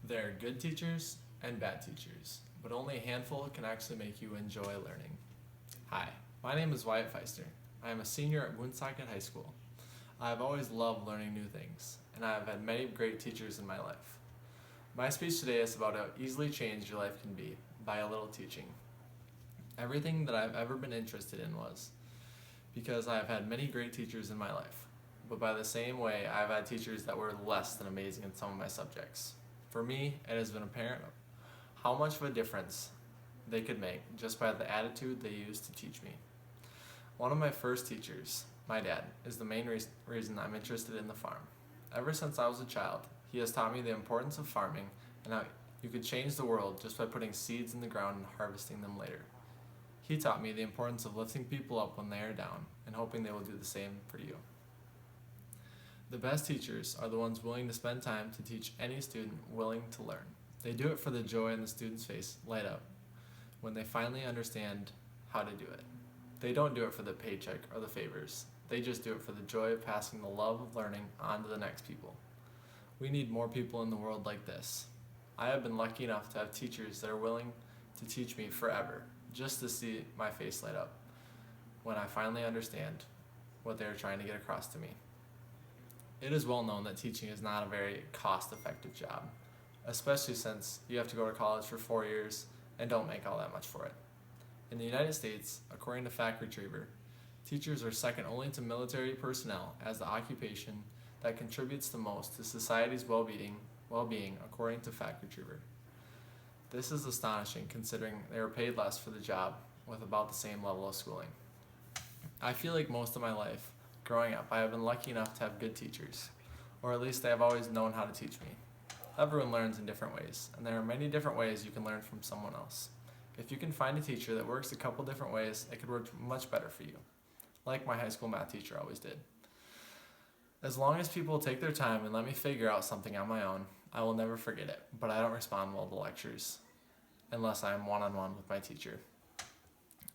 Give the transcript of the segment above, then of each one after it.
There are good teachers and bad teachers, but only a handful can actually make you enjoy learning. Hi, my name is Wyatt Feister. I am a senior at Woonsocket High School. I have always loved learning new things, and I have had many great teachers in my life. My speech today is about how easily changed your life can be by a little teaching. Everything that I've ever been interested in was because I have had many great teachers in my life, but by the same way, I've had teachers that were less than amazing in some of my subjects. For me, it has been apparent how much of a difference they could make just by the attitude they used to teach me. One of my first teachers, my dad, is the main reason I'm interested in the farm. Ever since I was a child, he has taught me the importance of farming and how you could change the world just by putting seeds in the ground and harvesting them later. He taught me the importance of lifting people up when they are down and hoping they will do the same for you. The best teachers are the ones willing to spend time to teach any student willing to learn. They do it for the joy in the student's face light up when they finally understand how to do it. They don't do it for the paycheck or the favors. They just do it for the joy of passing the love of learning on to the next people. We need more people in the world like this. I have been lucky enough to have teachers that are willing to teach me forever, just to see my face light up when I finally understand what they are trying to get across to me. It is well known that teaching is not a very cost-effective job, especially since you have to go to college for 4 years and don't make all that much for it. In the United States, according to Fact Retriever, teachers are second only to military personnel as the occupation that contributes the most to society's well-being according to Fact Retriever. This is astonishing considering they are paid less for the job with about the same level of schooling. I feel like most of my life, growing up, I have been lucky enough to have good teachers, or at least they have always known how to teach me. Everyone learns in different ways, and there are many different ways you can learn from someone else. If you can find a teacher that works a couple different ways, it could work much better for you, like my high school math teacher always did. As long as people take their time and let me figure out something on my own, I will never forget it, but I don't respond well to lectures unless I am one-on-one with my teacher.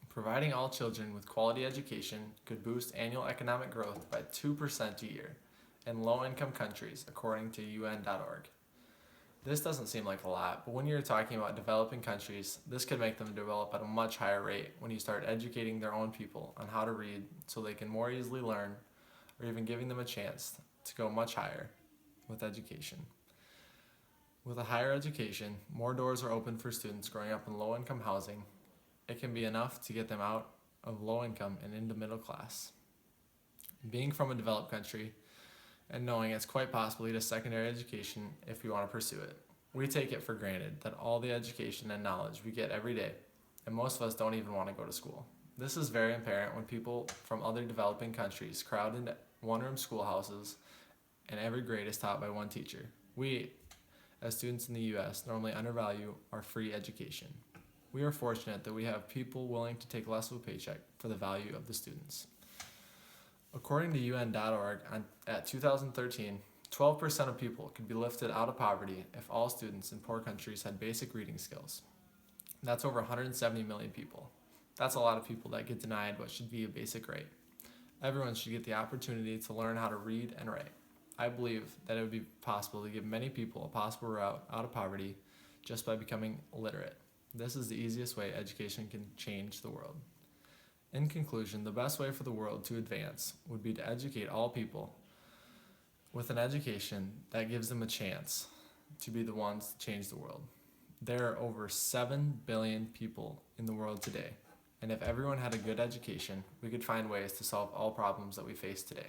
Providing all children with quality education could boost annual economic growth by 2% a year in low-income countries, according to UN.org. This doesn't seem like a lot, but when you're talking about developing countries, this could make them develop at a much higher rate when you start educating their own people on how to read so they can more easily learn, or even giving them a chance to go much higher with education. With a higher education, more doors are open for students growing up in low-income housing. It can be enough to get them out of low income and into middle class. Being from a developed country and knowing it's quite possible to get a secondary education if you want to pursue it, we take it for granted that all the education and knowledge we get every day, and most of us don't even want to go to school. This is very apparent when people from other developing countries crowd into one-room schoolhouses and every grade is taught by one teacher. We, as students in the U.S., normally undervalue our free education. We are fortunate that we have people willing to take less of a paycheck for the value of the students. According to UN.org, at 2013, 12% of people could be lifted out of poverty if all students in poor countries had basic reading skills. That's over 170 million people. That's a lot of people that get denied what should be a basic right. Everyone should get the opportunity to learn how to read and write. I believe that it would be possible to give many people a possible route out of poverty just by becoming literate. This is the easiest way education can change the world. In conclusion, the best way for the world to advance would be to educate all people with an education that gives them a chance to be the ones to change the world. There are over 7 billion people in the world today, and if everyone had a good education, we could find ways to solve all problems that we face today.